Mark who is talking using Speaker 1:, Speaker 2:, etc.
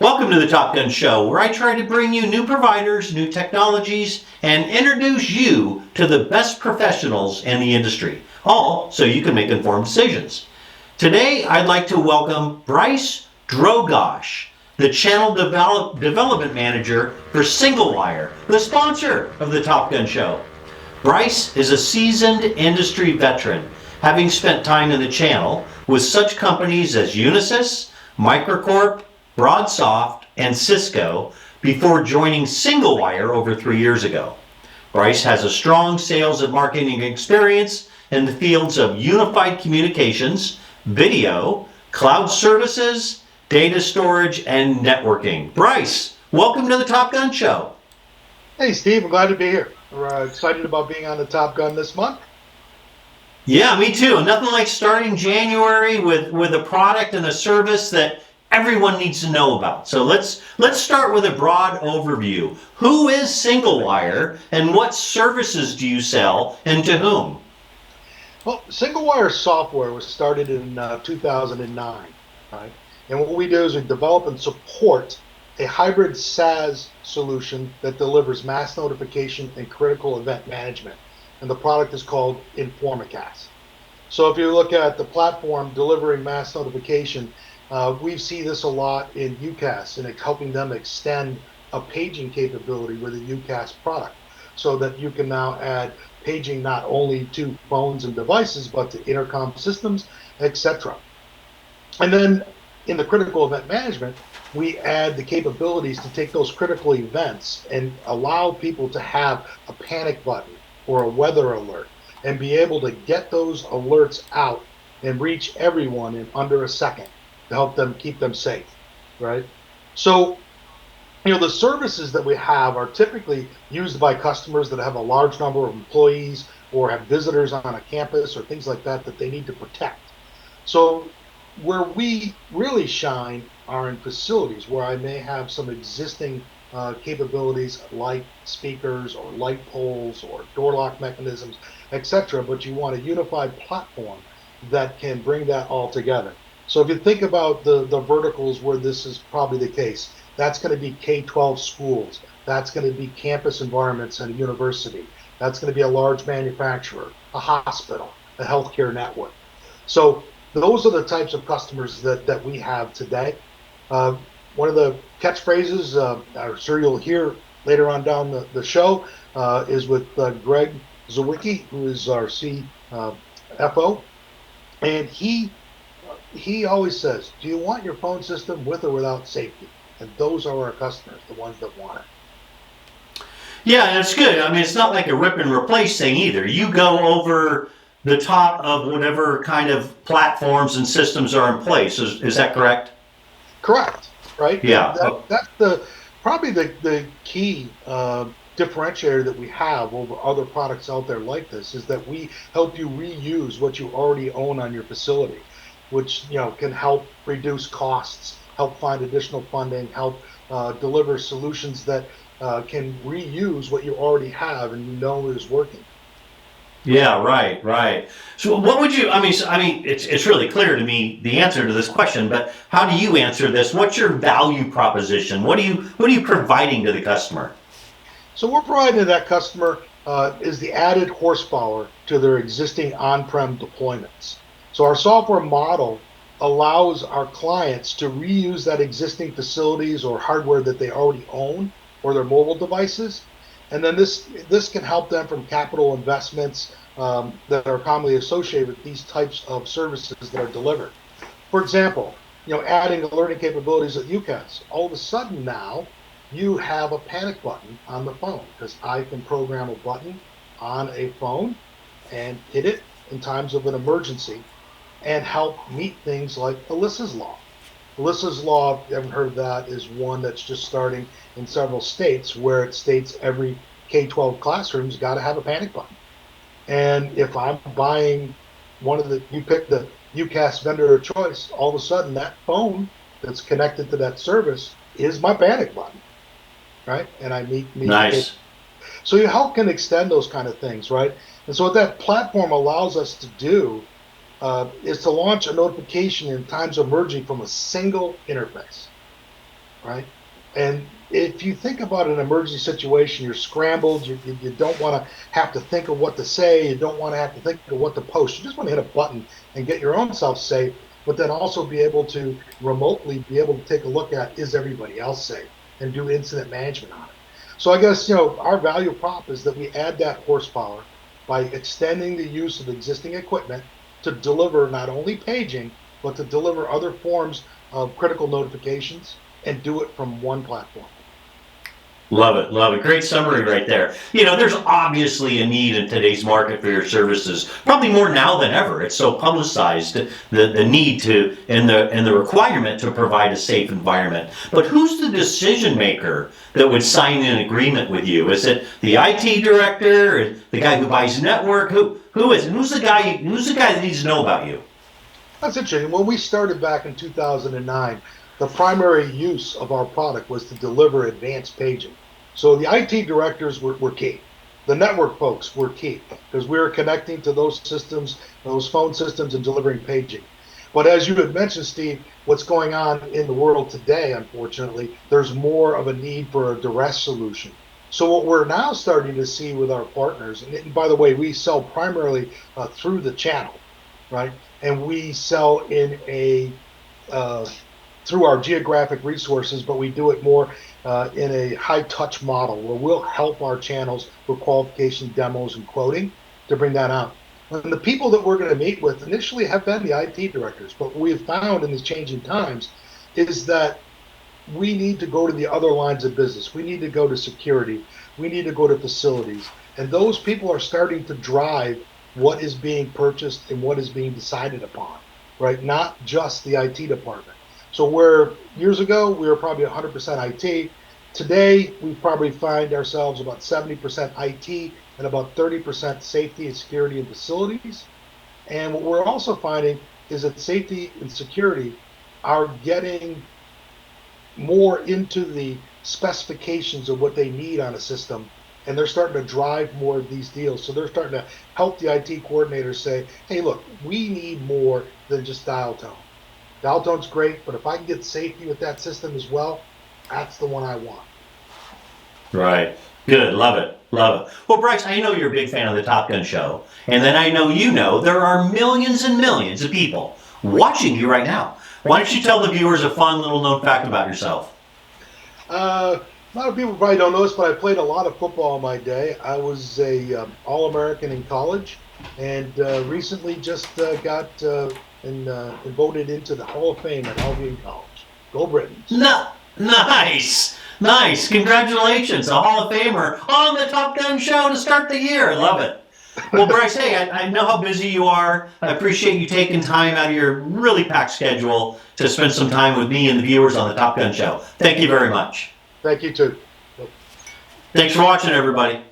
Speaker 1: Welcome to the Top Gun Show, where I try to bring you new providers, new technologies, and introduce you to the best professionals in the industry, all so you can make informed decisions. Today, I'd like to welcome Brice Drogosch, the Channel Development Manager for Singlewire, the sponsor of the Top Gun Show. Brice is a seasoned industry veteran, having spent time in the channel with such companies as Unisys, Microcorp, Broadsoft, and Cisco before joining Singlewire over 3 years ago. Brice has a strong sales and marketing experience in the fields of unified communications, video, cloud services, data storage, and networking. Brice, welcome to the Top Gun Show.
Speaker 2: Hey, Steve, I'm glad to be here. We're excited about being on the Top Gun this month.
Speaker 1: Yeah, me too. Nothing like starting January with a product and a service that everyone needs to know about. So let's start with a broad overview. Who is Singlewire and what services do you sell and to whom?
Speaker 2: Well, Singlewire software was started in 2009, right? And what we do is we develop and support a hybrid SaaS solution that delivers mass notification and critical event management. And the product is called Informacast. So if you look at the platform delivering mass notification, we see this a lot in UCaaS, and it's helping them extend a paging capability with a UCaaS product so that you can now add paging not only to phones and devices, but to intercom systems, etc. And then in the critical event management, we add the capabilities to take those critical events and allow people to have a panic button or a weather alert and be able to get those alerts out and reach everyone in under a second to help them keep them safe, right? So, the services that we have are typically used by customers that have a large number of employees or have visitors on a campus or things like that that they need to protect. So where we really shine are in facilities where I may have some existing capabilities like speakers or light poles or door lock mechanisms, etc. But you want a unified platform that can bring that all together. So if you think about the verticals where this is probably the case, that's going to be K-12 schools. That's going to be campus environments and a university. That's going to be a large manufacturer, a hospital, a healthcare network. So those are the types of customers that we have today. One of the catchphrases I'm sure you'll hear later on down the show is with Greg Zawicki, who is our CFO. And he always says, do you want your phone system with or without safety? And those are our customers, the ones that want it.
Speaker 1: Yeah, that's good. I mean, it's not like a rip and replace thing either. You go over the top of whatever kind of platforms and systems are in place. Is that correct?
Speaker 2: Correct, right?
Speaker 1: Yeah.
Speaker 2: That's probably the key differentiator that we have over other products out there like this is that we help you reuse what you already own on your facility, which can help reduce costs, help find additional funding, help deliver solutions that can reuse what you already have and is working.
Speaker 1: Yeah, right. So what would you, I mean, it's really clear to me the answer to this question, but how do you answer this? What's your value proposition? What are you providing to the customer?
Speaker 2: So we're providing to that customer is the added horsepower to their existing on-prem deployments. So our software model allows our clients to reuse that existing facilities or hardware that they already own or their mobile devices. And then this can help them from capital investments that are commonly associated with these types of services that are delivered. For example, adding alerting capabilities at UCaaS. All of a sudden now, you have a panic button on the phone because I can program a button on a phone and hit it in times of an emergency and help meet things like Alyssa's Law. Alyssa's Law, if you haven't heard of that, is one that's just starting in several states where it states every K-12 classroom's got to have a panic button. And if I'm buying you pick the UCaaS vendor of choice, all of a sudden that phone that's connected to that service is my panic button, right? And I meet
Speaker 1: Nice.
Speaker 2: So you can extend those kind of things, right? And so what that platform allows us to do is to launch a notification in times of emergency from a single interface. right? And if you think about an emergency situation, you're scrambled, you don't want to have to think of what to say, you don't want to have to think of what to post. You just want to hit a button and get your own self safe, but then also be able to remotely be able to take a look at, is everybody else safe, and do incident management on it. So I guess, our value prop is that we add that horsepower by extending the use of existing equipment to deliver not only paging, but to deliver other forms of critical notifications and do it from one platform.
Speaker 1: Love it, love it. Great summary right there. There's obviously a need in today's market for your services, probably more now than ever. It's so publicized, the need to and the requirement to provide a safe environment. But who's the decision maker that would sign an agreement with you? Is it the IT director, or the guy who buys network? Who is it? Who's the guy that needs to know about you?
Speaker 2: That's interesting. When we started back in 2009, the primary use of our product was to deliver advanced paging. So the IT directors were key. The network folks were key because we were connecting to those systems, those phone systems, and delivering paging. But as you had mentioned, Steve, what's going on in the world today, unfortunately, there's more of a need for a duress solution. So what we're now starting to see with our partners, and by the way, we sell primarily through the channel, right? And we sell in through our geographic resources, but we do it more in a high-touch model where we'll help our channels with qualification demos and quoting to bring that out. And the people that we're going to meet with initially have been the IT directors, but what we've found in these changing times is that we need to go to the other lines of business. We need to go to security. We need to go to facilities. And those people are starting to drive what is being purchased and what is being decided upon, right? Not just the IT department. So where years ago we were probably 100% IT, today we probably find ourselves about 70% IT and about 30% safety and security and facilities. And what we're also finding is that safety and security are getting more into the specifications of what they need on a system, and they're starting to drive more of these deals. So they're starting to help the IT coordinators say, hey, look, we need more than just dial tone. Dial tone's great, but if I can get safety with that system as well, that's the one I want.
Speaker 1: Right. Good. Love it. Love it. Well, Brice, I know you're a big fan of the Top Gun show, and then I know there are millions and millions of people watching you right now. Why don't you tell the viewers a fun little known fact about yourself?
Speaker 2: A lot of people probably don't know this, but I played a lot of football in my day. I was a All-American in college, and recently just got and voted into the Hall of Fame at Albion College. Go Britons.
Speaker 1: No, nice. Nice. Congratulations. A Hall of Famer on the Top Gun show to start the year. I love it. Well, Brice, hey, I know how busy you are. I appreciate you taking time out of your really packed schedule to spend some time with me and the viewers on the Top Gun show. Thank you very much.
Speaker 2: Thank you, too.
Speaker 1: Thanks for watching, everybody.